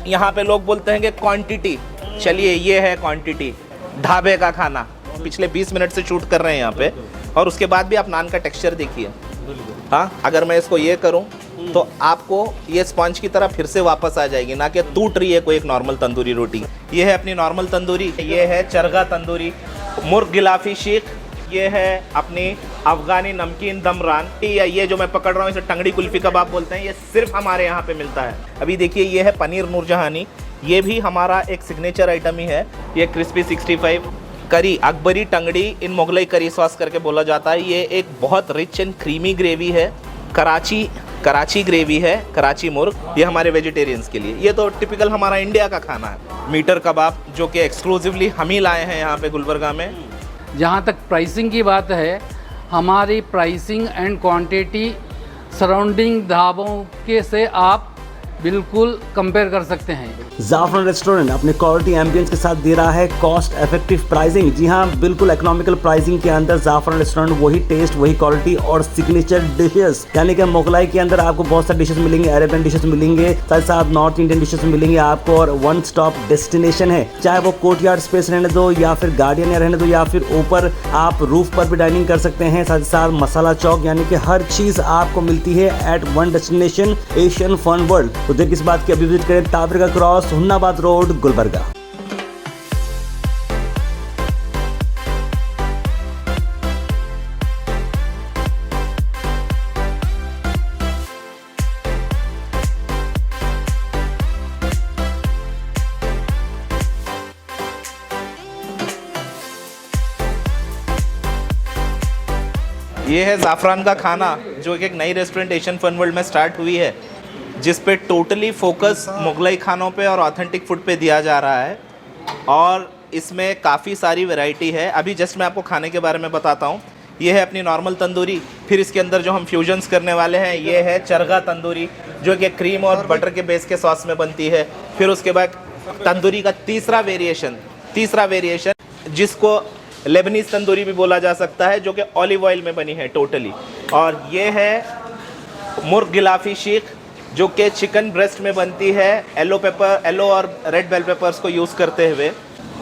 यहाँ पे लोग बोलते हैं कि क्वांटिटी, चलिए ये है क्वांटिटी, ढाबे का खाना। पिछले 20 मिनट से शूट कर रहे हैं यहाँ पे, और उसके बाद भी आप नान का टेक्सचर देखिए। हाँ, अगर मैं इसको ये करूँ तो आपको ये स्पंज की तरह फिर से वापस आ जाएगी, ना कि टूट रही है कोई एक नॉर्मल तंदूरी रोटी। ये है अपनी नॉर्मल तंदूरी, ये है चरगा तंदूरी, मुर्ग गिलाफी शीख, ये है अपनी अफगानी नमकीन दम रान, या ये जो मैं पकड़ रहा हूँ इसे टंगड़ी कुल्फी कबाब बोलते हैं। ये सिर्फ हमारे यहाँ पे मिलता है। अभी देखिए ये है पनीर नूरजहानी, ये भी हमारा एक सिग्नेचर आइटम ही है। ये क्रिस्पी 65 करी अकबरी टंगड़ी इन मुगलई करी सॉस करके बोला जाता है। ये एक बहुत रिच एंड क्रीमी ग्रेवी है, कराची ग्रेवी है, कराची मुर्ग। ये हमारे वेजिटेरियंस के लिए, ये तो टिपिकल हमारा इंडिया का खाना है। मीटर कबाब जो कि एक्सक्लूसिवली हम ही लाए हैं यहाँ पे गुलबर्गा में। जहाँ तक प्राइसिंग की बात है, हमारी प्राइसिंग एंड क्वांटिटी सराउंडिंग ढाबों के से आप बिल्कुल कंपेयर कर सकते हैं। ज़ाफ़रान रेस्टोरेंट अपने क्वालिटी एम्बियंस के साथ दे रहा है कॉस्ट इफेक्टिव प्राइसिंग। जी हाँ, बिल्कुल इकोनॉमिकल प्राइसिंग के अंदर ज़ाफ़रान रेस्टोरेंट वही टेस्ट, वही क्वालिटी और सिग्नेचर डिशेस, यानी कि मुगलाई के अंदर आपको बहुत सारे डिशेस मिलेंगे, अरेबियन डिशेस मिलेंगे, साथ साथ नॉर्थ इंडियन डिशेस मिलेंगे आपको, और वन स्टॉप डेस्टिनेशन है। चाहे वो कोर्टयार्ड स्पेस रहने दो, या फिर गार्डन या रहने दो, या फिर ऊपर आप रूफ पर भी डाइनिंग कर सकते हैं। साथ ही साथ मसाला चौक, यानी कि हर चीज़ आपको मिलती है at one destination, Asian Fun World. तो देख किस बात की, अभी विजिट करें ताबरगा क्रॉस, हुन्नाबाद रोड, गुलबर्गा। ये है ज़ाफ़रान का खाना, जो एक नई रेस्टोरेंट एशियन फन वर्ल्ड में स्टार्ट हुई है, जिस पे टोटली फोकस मुगलई खानों पे और ऑथेंटिक फूड पे दिया जा रहा है। और इसमें काफ़ी सारी वैरायटी है। अभी जस्ट मैं आपको खाने के बारे में बताता हूँ। ये है अपनी नॉर्मल तंदूरी, फिर इसके अंदर जो हम फ्यूजन्स करने वाले हैं ये है चरगा तंदूरी, जो कि क्रीम और बटर के बेस के सॉस में बनती है। फिर उसके बाद तंदूरी का तीसरा वेरिएशन जिसको लेबनीज़ तंदूरी भी बोला जा सकता है, जो कि ऑलिव ऑयल में बनी है टोटली। और ये है मुर्ग गिलाफी शीख, जो कि चिकन ब्रेस्ट में बनती है, येलो और रेड बेल पेपर्स को यूज़ करते हुए।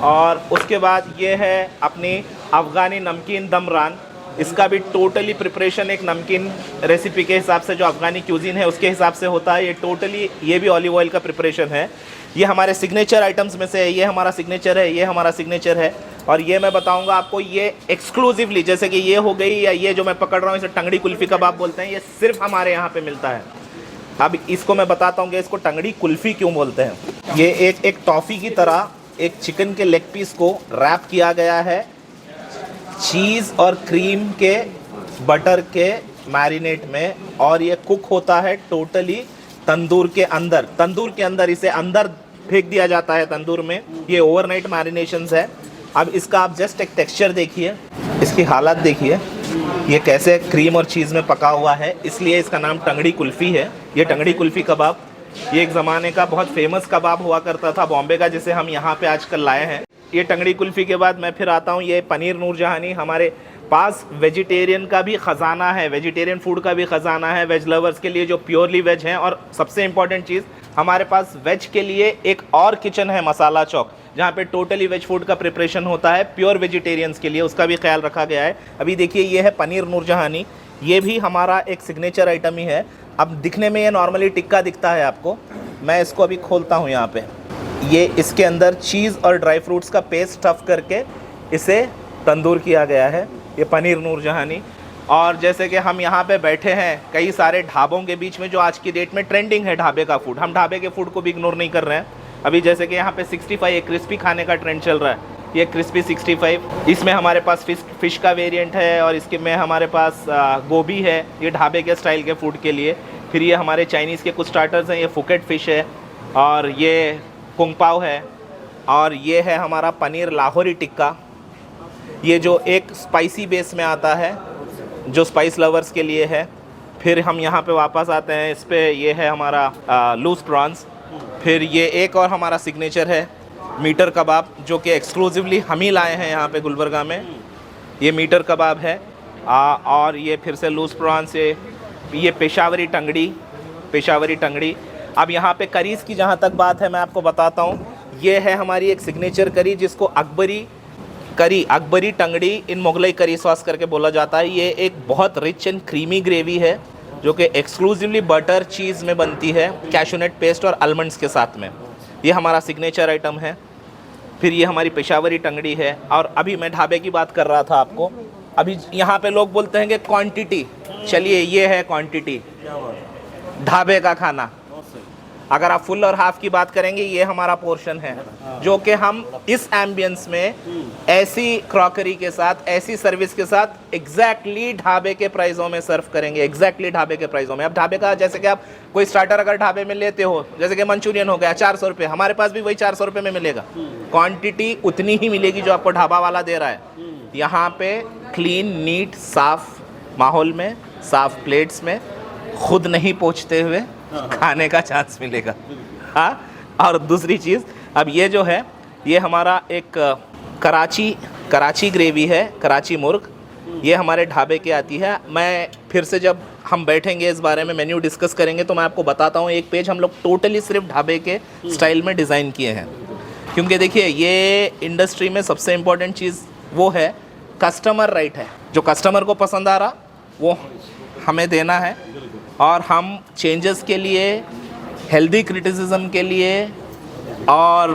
और उसके बाद ये है अपनी अफ़गानी नमकीन दम रान। इसका भी टोटली प्रिपरेशन एक नमकीन रेसिपी के हिसाब से, जो अफ़गानी क्यूज़िन है उसके हिसाब से होता है। ये टोटली ये भी ऑलिव ऑयल का प्रिपरेशन है। ये हमारे सिग्नेचर आइटम्स में से है, ये हमारा सिग्नेचर है, ये हमारा सिग्नेचर है। और ये मैं बताऊंगा आपको, ये एक्सक्लूसिवली, जैसे कि ये हो गई, या ये जो मैं पकड़ रहा हूँ इसे टंगड़ी कुल्फ़ी कबाब बोलते हैं, ये सिर्फ हमारे यहाँ पे मिलता है। अब इसको मैं बताता हूँ कि इसको टंगड़ी कुल्फ़ी क्यों बोलते हैं। ये एक टॉफ़ी की तरह एक चिकन के लेग पीस को रैप किया गया है चीज़ और क्रीम के बटर के मैरिनेट में, और ये कुक होता है टोटली तंदूर के अंदर इसे अंदर फेंक दिया जाता है तंदूर में। ये ओवरनाइट मैरिनेशंस है। अब इसका आप जस्ट एक टेक्सचर देखिए, इसकी हालत देखिए, ये कैसे क्रीम और चीज़ में पका हुआ है, इसलिए इसका नाम टंगड़ी कुल्फ़ी है। ये टंगड़ी कुल्फ़ी कबाब, ये एक ज़माने का बहुत फेमस कबाब हुआ करता था बॉम्बे का, जिसे हम यहाँ पे आजकल लाए हैं। ये टंगड़ी कुल्फ़ी के बाद मैं फिर आता हूँ, ये पनीर नूरजहानी। हमारे पास वेजिटेरियन का भी ख़जाना है, वेजिटेरियन फूड का भी ख़जाना है, वेज लवर्स के लिए जो प्योरली वेज हैं। और सबसे इम्पॉर्टेंट चीज़, हमारे पास वेज के लिए एक और किचन है, मसाला चौक, जहाँ पे टोटली वेज फूड का प्रिपरेशन होता है प्योर वेजिटेरियंस के लिए, उसका भी ख्याल रखा गया है। अभी देखिए ये है पनीर नूरजहानी, ये भी हमारा एक सिग्नेचर आइटम ही है। अब दिखने में ये नॉर्मली टिक्का दिखता है आपको, मैं इसको अभी खोलता हूँ यहाँ पे। ये इसके अंदर चीज़ और ड्राई फ्रूट्स का पेस्ट स्टफ़ करके इसे तंदूर किया गया है, ये पनीर नूरजहानी। और जैसे कि हम यहाँ पे बैठे हैं कई सारे ढाबों के बीच में, जो आज की डेट में ट्रेंडिंग है ढाबे का फूड, हम ढाबे के फूड को भी इग्नोर नहीं कर रहे हैं। अभी जैसे कि यहाँ पे 65 एक क्रिस्पी खाने का ट्रेंड चल रहा है, ये क्रिस्पी 65, इसमें हमारे पास फिश का वेरिएंट है, और इसके में हमारे पास गोभी है, ये ढाबे के स्टाइल के फूड के लिए। फिर ये हमारे चाइनीज़ के कुछ स्टार्टर्स हैं, ये फुकेट फ़िश है, और ये कुंग पाव है, और ये है हमारा पनीर लाहौरी टिक्का, ये जो एक स्पाइसी बेस में आता है, जो स्पाइस लवर्स के लिए है। फिर हम यहाँ पे वापस आते हैं इस पे, ये है हमारा लूज प्रॉन्स। फिर ये एक और हमारा सिग्नेचर है मीटर कबाब, जो कि एक्सक्लूसिवली हम ही लाए हैं यहाँ पे गुलबर्गा में, ये मीटर कबाब है। और ये फिर से लूज प्रॉन्स, ये पेशावरी टंगड़ी। अब यहाँ पे करीज़ की जहाँ तक बात है मैं आपको बताता हूँ, ये है हमारी एक सिग्नेचर करी जिसको अकबरी करी, अकबरी टंगड़ी इन मुगलई करी सॉस करके बोला जाता है। ये एक बहुत रिच एंड क्रीमी ग्रेवी है जो कि एक्सक्लूसिवली बटर चीज़ में बनती है, कैशूनट पेस्ट और आलमंड्स के साथ में। ये हमारा सिग्नेचर आइटम है। फिर ये हमारी पेशावरी टंगड़ी है। और अभी मैं ढाबे की बात कर रहा था आपको, अभी यहाँ पे लोग बोलते हैं कि क्वांटिटी, चलिए ये है क्वांटिटी ढाबे का खाना। अगर आप फुल और हाफ की बात करेंगे, ये हमारा पोर्शन है जो कि हम इस एम्बियंस में ऐसी क्रॉकरी के साथ, ऐसी सर्विस के साथ एग्जैक्टली ढाबे के प्राइसों में सर्व करेंगे, एग्जैक्टली ढाबे के प्राइसों में। अब ढाबे का जैसे कि आप कोई स्टार्टर अगर ढाबे में लेते हो, जैसे कि मंचूरियन हो गया 400 रुपये, हमारे पास भी वही 400 रुपये में मिलेगा। क्वांटिटी उतनी ही मिलेगी जो आपको ढाबा वाला दे रहा है। यहाँ पे क्लीन, नीट, साफ माहौल में, साफ प्लेट्स में, खुद नहीं पोंछते हुए खाने का चांस मिलेगा। हाँ, और दूसरी चीज़, अब ये जो है ये हमारा एक कराची ग्रेवी है, कराची मुर्ग। ये हमारे ढाबे की आती है। मैं फिर से जब हम बैठेंगे इस बारे में मेन्यू डिस्कस करेंगे तो मैं आपको बताता हूँ। एक पेज हम लोग टोटली सिर्फ ढाबे के स्टाइल में डिज़ाइन किए हैं, क्योंकि देखिए ये इंडस्ट्री में सबसे इम्पोर्टेंट चीज़ वो है कस्टमर राइट है। जो कस्टमर को पसंद आ रहा वो हमें देना है, और हम चेंजेस के लिए, हेल्दी क्रिटिसिज्म के लिए और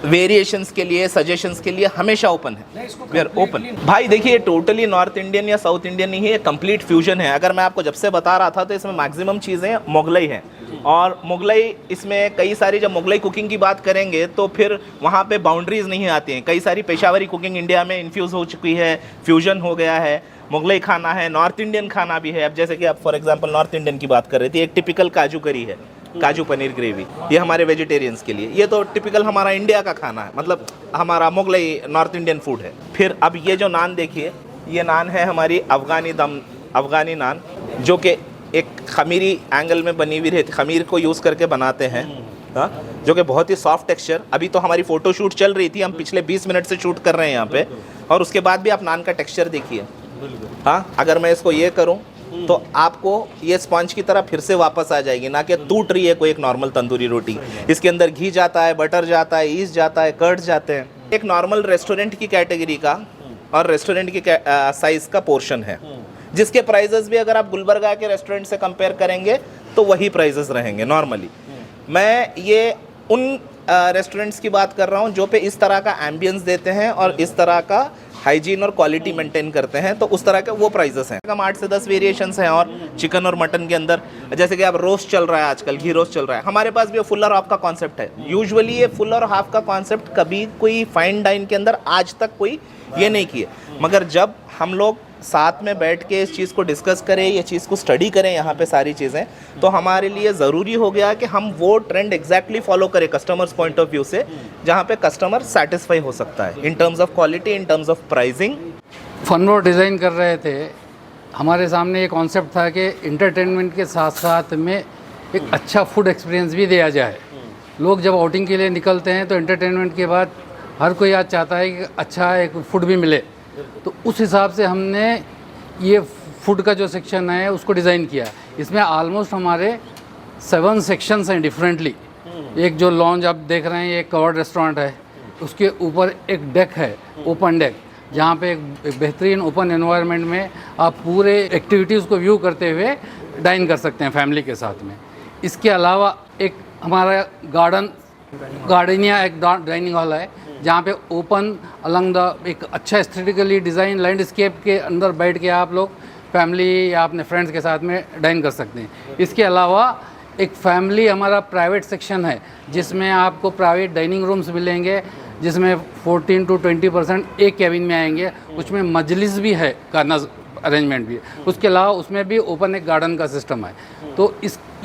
वेरिएशंस के लिए, सजेशंस के लिए हमेशा ओपन है। We are open. भाई देखिए, टोटली नॉर्थ इंडियन या साउथ इंडियन नहीं है, कंप्लीट फ्यूजन है। अगर मैं आपको जब से बता रहा था तो इसमें मैक्सिमम चीज़ें मुगलई हैं, और मुगलई इसमें कई सारी, जब मुगलई कुकिंग की बात करेंगे तो फिर वहाँ पे बाउंड्रीज नहीं आती हैं। कई सारी पेशावरी कुकिंग इंडिया में इन्फ्यूज़ हो चुकी है, फ्यूजन हो गया है। मुगलई खाना है, नॉर्थ इंडियन खाना भी है। अब जैसे कि आप फॉर एग्जांपल नॉर्थ इंडियन की बात कर रहे थे, एक टिपिकल काजू करी है, काजू पनीर ग्रेवी, ये हमारे वेजिटेरियंस के लिए। ये तो टिपिकल हमारा इंडिया का खाना है, मतलब हमारा मुगलई नॉर्थ इंडियन फूड है। फिर अब ये जो नान देखिए, ये नान है हमारी अफ़गानी नान, जो कि एक खमीरी एंगल में बनी हुई रहती, खमीर को यूज़ करके बनाते हैं। हाँ, जो कि बहुत ही सॉफ्ट टेक्सचर। अभी तो हमारी फ़ोटो शूट चल रही थी, हम पिछले 20 मिनट से शूट कर रहे हैं यहाँ पे, और उसके बाद भी आप नान का टेक्सचर देखिए। हाँ, अगर मैं इसको ये करूं तो आपको ये स्पंज की तरह फिर से वापस आ जाएगी, ना कि टूट रही है कोई एक नॉर्मल तंदूरी रोटी। इसके अंदर घी जाता है, बटर जाता है, ईस्ट जाता है, कर्ड्स जाते हैं। एक नॉर्मल रेस्टोरेंट की कैटेगरी का और रेस्टोरेंट की साइज़ का पोर्शन है, जिसके प्राइजेस भी अगर आप गुलबर्गा के रेस्टोरेंट से कंपेयर करेंगे तो वही प्राइजेस रहेंगे नॉर्मली। मैं ये उन रेस्टोरेंट्स की बात कर रहा हूँ जो पे इस तरह का एम्बियंस देते हैं और इस तरह का हाइजीन और क्वालिटी मेंटेन करते हैं, तो उस तरह के वो प्राइजेस हैं। कम 8 से 10 वेरिएशंस हैं। और चिकन और मटन के अंदर जैसे कि अब रोस्ट चल रहा है आजकल, घी रोस्ट चल रहा है, हमारे पास भी फुल और हाफ का कॉन्सेप्ट है। यूजुअली ये फुल और हाफ का कॉन्सेप्ट कभी कोई फाइन डाइन के अंदर आज तक कोई ये नहीं किए, मगर जब हम लोग साथ में बैठ के इस चीज़ को डिस्कस करें, ये चीज़ को स्टडी करें यहाँ पे सारी चीज़ें, तो हमारे लिए ज़रूरी हो गया कि हम वो ट्रेंड एग्जैक्टली फॉलो करें कस्टमर्स पॉइंट ऑफ व्यू से, जहाँ पे कस्टमर सेटिस्फाई हो सकता है in terms of quality, in terms of pricing. फनवर डिज़ाइन कर रहे थे, हमारे सामने ये कॉन्सेप्ट था कि इंटरटेनमेंट के साथ साथ में एक अच्छा फूड एक्सपीरियंस भी दिया जाए। लोग जब आउटिंग के लिए निकलते हैं तो इंटरटेनमेंट के बाद हर कोई आज चाहता है कि अच्छा एक फूड भी मिले, तो उस हिसाब से हमने ये फूड का जो सेक्शन है उसको डिज़ाइन किया। इसमें ऑलमोस्ट हमारे 7 सेक्शंस हैं डिफरेंटली। एक जो लॉन्ज आप देख रहे हैं, एक कवर्ड रेस्टोरेंट है, उसके ऊपर एक डेक है, ओपन डेक, जहाँ पे एक बेहतरीन ओपन एनवायरनमेंट में आप पूरे एक्टिविटीज़ को व्यू करते हुए डाइन कर सकते हैं फैमिली के साथ में। इसके अलावा एक हमारा गार्डनिया एक डाइनिंग हॉल है, जहाँ पे ओपन अलंग द एक अच्छा एस्थेटिकली डिज़ाइन लैंडस्केप के अंदर बैठ के आप लोग फैमिली या अपने फ्रेंड्स के साथ में डाइन कर सकते हैं। इसके अलावा एक फैमिली हमारा प्राइवेट सेक्शन है, जिसमें आपको प्राइवेट डाइनिंग रूम्स मिलेंगे, जिसमें 14 to 20% एक कैबिन में आएंगे। उसमें मजलिस भी है, खाना अरेंजमेंट भी है। उसके अलावा उसमें भी ओपन एक गार्डन का सिस्टम है। तो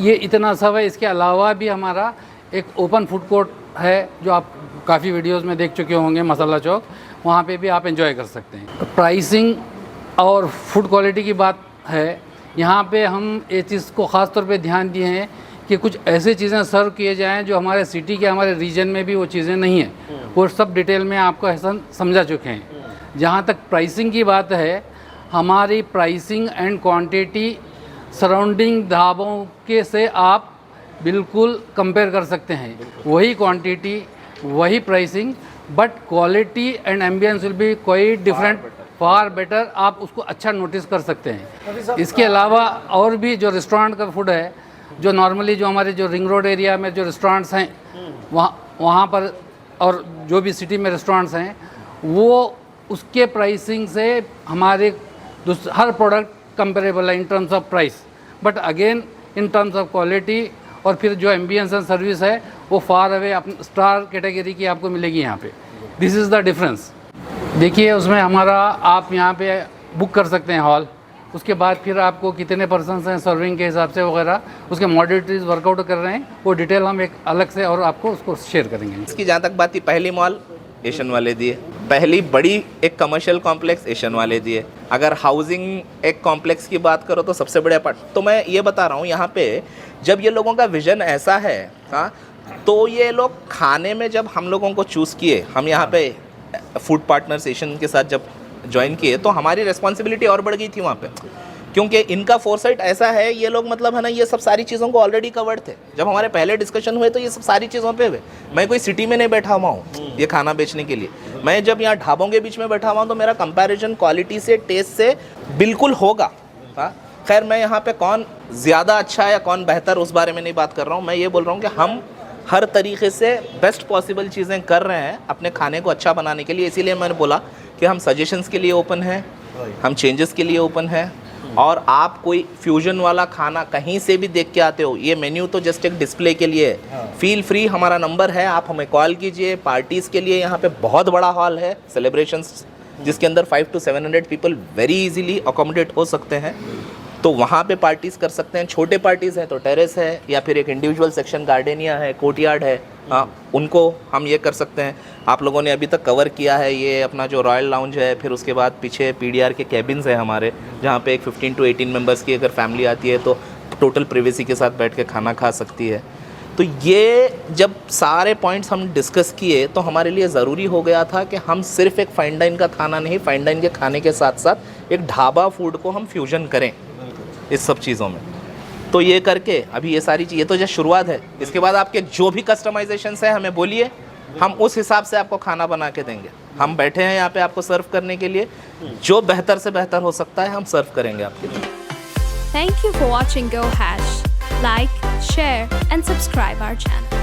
ये इतना सब है। इसके अलावा भी हमारा एक ओपन फूड कोर्ट है, जो आप काफ़ी वीडियोस में देख चुके होंगे, मसाला चौक, वहाँ पे भी आप एंजॉय कर सकते हैं। प्राइसिंग और फूड क्वालिटी की बात है, यहाँ पे हम ये चीज़ को ख़ास तौर पे ध्यान दिए हैं कि कुछ ऐसी चीज़ें सर्व किए जाएँ जो हमारे सिटी के, हमारे रीजन में भी वो चीज़ें नहीं हैं। वो सब डिटेल में आपको ऐसा समझा चुके हैं। जहाँ तक प्राइसिंग की बात है, हमारी प्राइसिंग एंड क्वांटिटी सराउंडिंग ढाबों के से आप बिल्कुल कंपेयर कर सकते हैं, वही क्वांटिटी वही pricing, but quality and ambience will be quite different, far better. आप उसको अच्छा नोटिस कर सकते हैं। इसके अलावा और भी जो रेस्टोरेंट का फूड है, जो नॉर्मली जो हमारे जो रिंग रोड एरिया में जो रेस्टोरेंट्स हैं वहाँ पर और जो भी सिटी में रेस्टोरेंट्स हैं, वो उसके प्राइसिंग से हमारे हर प्रोडक्ट कंपेरेबल है in terms of price, but again in terms of quality और फिर जो एम्बियंस एंड सर्विस है वो फार अवे अपने स्टार कैटेगरी की आपको मिलेगी यहाँ पे। This is the difference. देखिए उसमें हमारा आप यहाँ पे बुक कर सकते हैं हॉल, उसके बाद फिर आपको कितने पर्सन्स हैं सर्विंग के हिसाब से वगैरह उसके मॉडलिटीज़ वर्कआउट कर रहे हैं, वो डिटेल हम एक अलग से और आपको उसको शेयर करेंगे। इसकी जहाँ तक बात थी, पहली मॉल एशियन वाले दिए, पहली बड़ी एक कमर्शियल कॉम्प्लेक्स एशियन वाले दिए। अगर हाउसिंग एक कॉम्प्लेक्स की बात करो तो सबसे बड़े अपार्ट, तो मैं ये बता रहा हूँ यहाँ पे जब ये लोगों का विजन ऐसा है, हाँ, तो ये लोग खाने में जब हम लोगों को चूज़ किए, हम यहाँ पे फूड पार्टनर्स एशियन के साथ जब ज्वाइन किए तो हमारी रिस्पॉन्सिबिलिटी और बढ़ गई थी वहाँ पे, क्योंकि इनका फोरसाइट ऐसा है, ये लोग मतलब है ना ये सब सारी चीज़ों को ऑलरेडी कवर्ड थे। जब हमारे पहले डिस्कशन हुए तो ये सब सारी चीज़ों पे हुए। मैं कोई सिटी में नहीं बैठा हुआ हूँ ये खाना बेचने के लिए, मैं जब यहाँ ढाबों के बीच में बैठा हुआ हूँ तो मेरा कंपैरिजन क्वालिटी से, टेस्ट से बिल्कुल होगा। हाँ, खैर मैं यहाँ पे कौन ज़्यादा अच्छा है या कौन बेहतर उस बारे में नहीं बात कर रहा हूँ, मैं ये बोल रहा हूँ कि हम हर तरीके से बेस्ट पॉसिबल चीज़ें कर रहे हैं अपने खाने को अच्छा बनाने के लिए। इसीलिए मैंने बोला कि हम सजेशंस के लिए ओपन हैं, हम चेंजेस के लिए ओपन हैं, और आप कोई फ्यूजन वाला खाना कहीं से भी देख के आते हो, ये मेन्यू तो जस्ट एक डिस्प्ले के लिए है। फील फ्री, हमारा नंबर है, आप हमें कॉल कीजिए। पार्टीज़ के लिए यहाँ पे बहुत बड़ा हॉल है, सेलिब्रेशंस जिसके अंदर 500 to 700 people very easily accommodate हो सकते हैं, तो वहाँ पे पार्टीज़ कर सकते हैं। छोटे पार्टीज़ हैं तो टेरेस है, या फिर एक इंडिविजुअल सेक्शन गार्डनिया है, कोर्टयार्ड है, हाँ, उनको हम ये कर सकते हैं। आप लोगों ने अभी तक कवर किया है ये अपना जो रॉयल लाउंज है, फिर उसके बाद पीछे पीडीआर के कैबिन्स हैं हमारे, जहाँ पे एक 15 to 18 मेंबर्स की अगर फैमिली आती है तो टोटल प्रिवेसी के साथ बैठ के खाना खा सकती है। तो ये जब सारे पॉइंट्स हम डिस्कस किए तो हमारे लिए ज़रूरी हो गया था कि हम सिर्फ एक फाइन डाइन का खाना नहीं, फाइन डाइन के खाने के साथ साथ एक ढाबा फूड को हम फ्यूजन करें इस सब चीज़ों में। तो ये करके अभी ये सारी चीज़, ये तो जस्ट शुरुआत है। इसके बाद आपके जो भी कस्टमाइजेशंस है हमें बोलिए, हम उस हिसाब से आपको खाना बना के देंगे। हम बैठे हैं यहाँ पे आपको सर्व करने के लिए, जो बेहतर से बेहतर हो सकता है हम सर्व करेंगे आपके लिए। Thank you for watching Go Hash. Like, share and subscribe our channel.